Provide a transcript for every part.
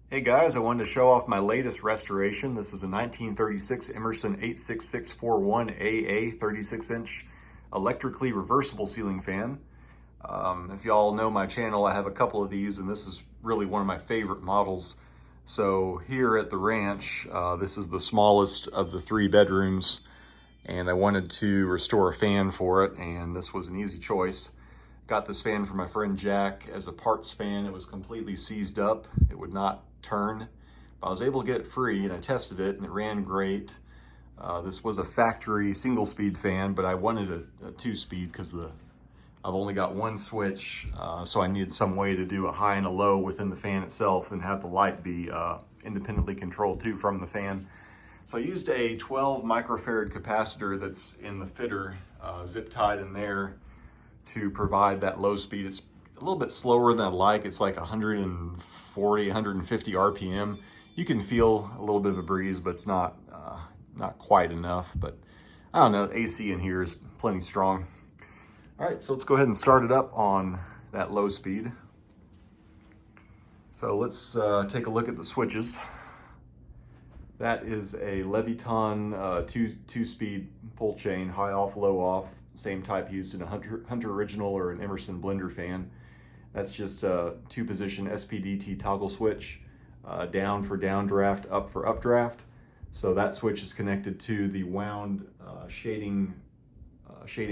Hey guys, I wanted to show off my latest restoration. This is a 1936 Emerson 86641AA 36-inch electrically reversible ceiling fan. If y'all know my channel, I have a couple of these, and this is really one of my favorite models. So here at the ranch, this is the smallest of the 3 bedrooms, and I wanted to restore a fan for it, and this was an easy choice. Got this fan from my friend Jack as a parts fan. It was completely seized up. It would not turn. But I was able to get it free, and I tested it and it ran great. This was a factory single speed fan, but I wanted a 2-speed because I've only got one switch, so I needed some way to do a high and a low within the fan itself and have the light be independently controlled too from the fan. So I used a 12 microfarad capacitor that's in the fitter, zip tied in there, to provide that low speed. It's a little bit slower than I'd like. It's like 140, 150 RPM. You can feel a little bit of a breeze, but it's not quite enough. But I don't know, AC in here is plenty strong. All right, so let's go ahead and start it up on that low speed. So let's take a look at the switches. That is a Leviton two-speed pull chain, high off, low off. Same type used in a Hunter Original or an Emerson blender fan. That's just a 2-position SPDT toggle switch, down for downdraft, up for updraft. So that switch is connected to the wound shading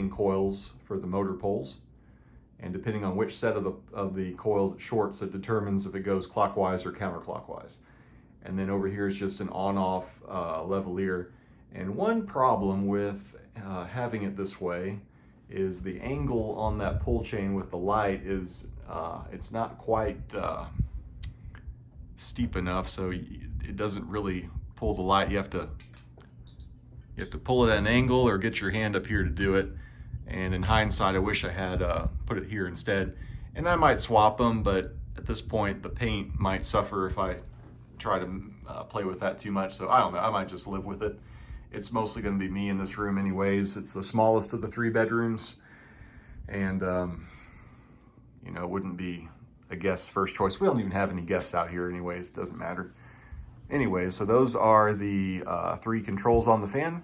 coils for the motor poles. And depending on which set of the coils it shorts, it determines if it goes clockwise or counterclockwise. And then over here is just an on-off lavalier. And one problem with having it this way is the angle on that pull chain with the light is it's not quite steep enough, so it doesn't really pull the light. You have to pull it at an angle or get your hand up here to do it. And in hindsight, I wish I had put it here instead. And I might swap them, but at this point the paint might suffer if I try to play with that too much. So I don't know, I might just live with it. It's mostly going to be me in this room anyways. It's the smallest of the 3 bedrooms. And, you know, it wouldn't be a guest's first choice. We don't even have any guests out here anyways. It doesn't matter. Anyways, so those are the 3 controls on the fan.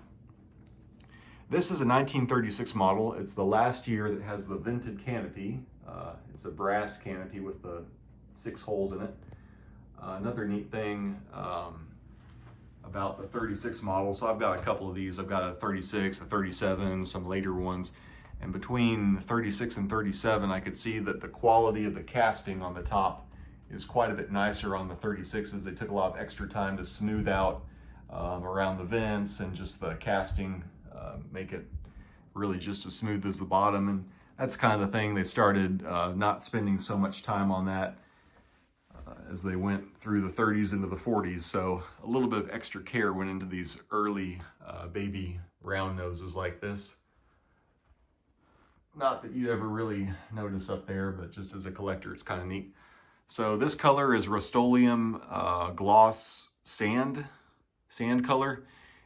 This is a 1936 model. It's the last year that has the vented canopy. It's a brass canopy with the 6 holes in it. Another neat thing about the 36 model, so I've got a couple of these. I've got a 36, a 37, some later ones. And between 36 and 37, I could see that the quality of the casting on the top is quite a bit nicer on the 36s. They took a lot of extra time to smooth out around the vents and just the casting, make it really just as smooth as the bottom. And that's kind of the thing. They started not spending so much time on that as they went through the 30s into the 40s. So a little bit of extra care went into these early baby round noses like this. Not that you'd ever really notice up there, but just as a collector, it's kind of neat. So this color is Rustoleum Gloss Sand color.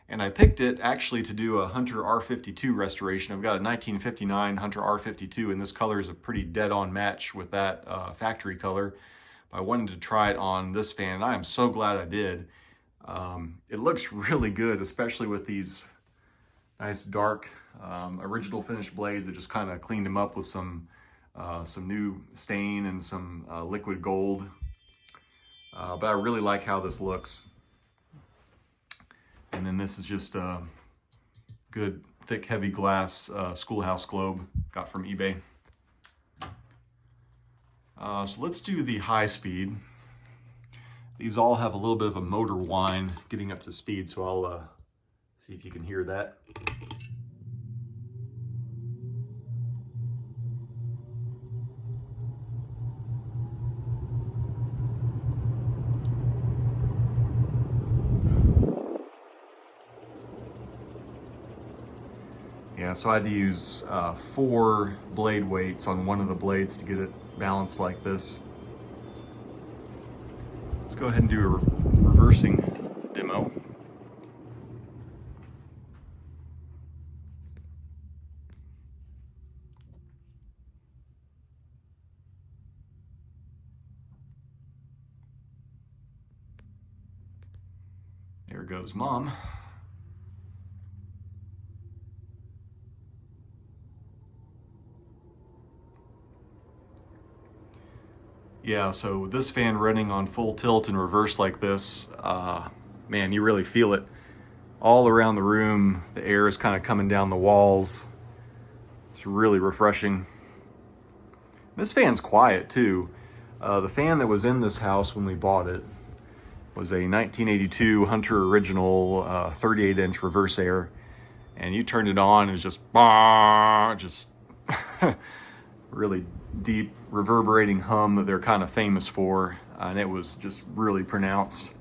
And I picked it actually to do a Hunter R52 restoration. I've got a 1959 Hunter R52, and this color is a pretty dead-on match with that factory color. I wanted to try it on this fan, and I am so glad I did. It looks really good, especially with these nice dark original finish blades. I just kind of cleaned them up with some new stain and some liquid gold. But I really like how this looks. And then this is just a good thick heavy glass schoolhouse globe got from eBay. So let's do the high speed. These all have a little bit of a motor whine getting up to speed, so I'll see if you can hear that. Yeah, so I had to use 4 blade weights on one of the blades to get it balanced like this. Let's go ahead and do a reversing demo. There goes Mom. Yeah, so this fan running on full tilt and reverse like this, man, you really feel it all around the room. The air is kind of coming down the walls. It's really refreshing. This fan's quiet too. The fan that was in this house when we bought it was a 1982 Hunter Original 38-inch reverse air, and you turned it on and it's just really deep reverberating hum that they're kind of famous for, and it was just really pronounced.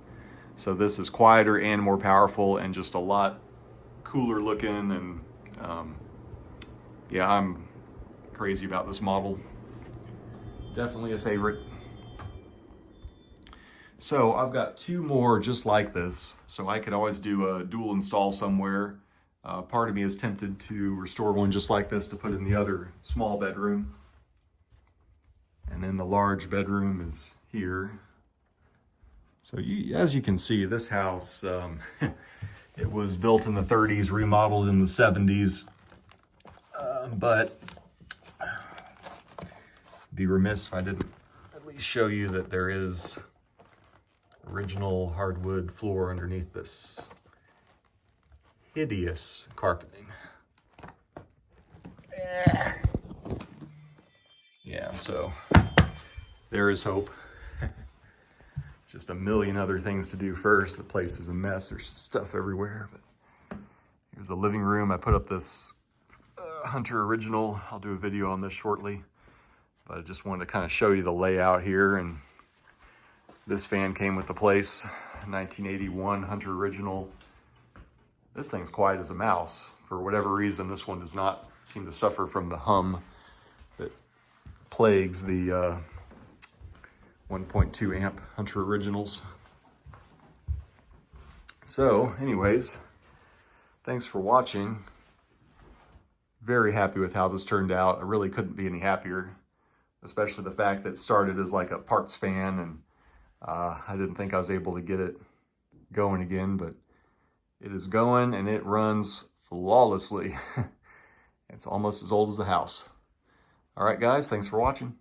So this is quieter and more powerful and just a lot cooler looking, and yeah, I'm crazy about this model. Definitely a favorite. So I've got two more just like this, so I could always do a dual install somewhere. Part of me is tempted to restore one just like this to put in the other small bedroom. And then the large bedroom is here. So as you can see, this house, it was built in the 30s, remodeled in the 70s, but be remiss if I didn't at least show you that there is original hardwood floor underneath this hideous carpeting. Yeah, so there is hope. Just a million other things to do first. The place is a mess. There's stuff everywhere. But here's the living room. I put up this Hunter Original. I'll do a video on this shortly. But I just wanted to kind of show you the layout here. And this fan came with the place. 1981 Hunter Original. This thing's quiet as a mouse. For whatever reason, this one does not seem to suffer from the hum that plagues the 1.2 amp Hunter Originals. So anyways, thanks for watching. Very happy with how this turned out. I really couldn't be any happier, especially the fact that it started as like a parts fan, and I didn't think I was able to get it going again, but it is going and it runs flawlessly. It's almost as old as the house. All right, guys, thanks for watching.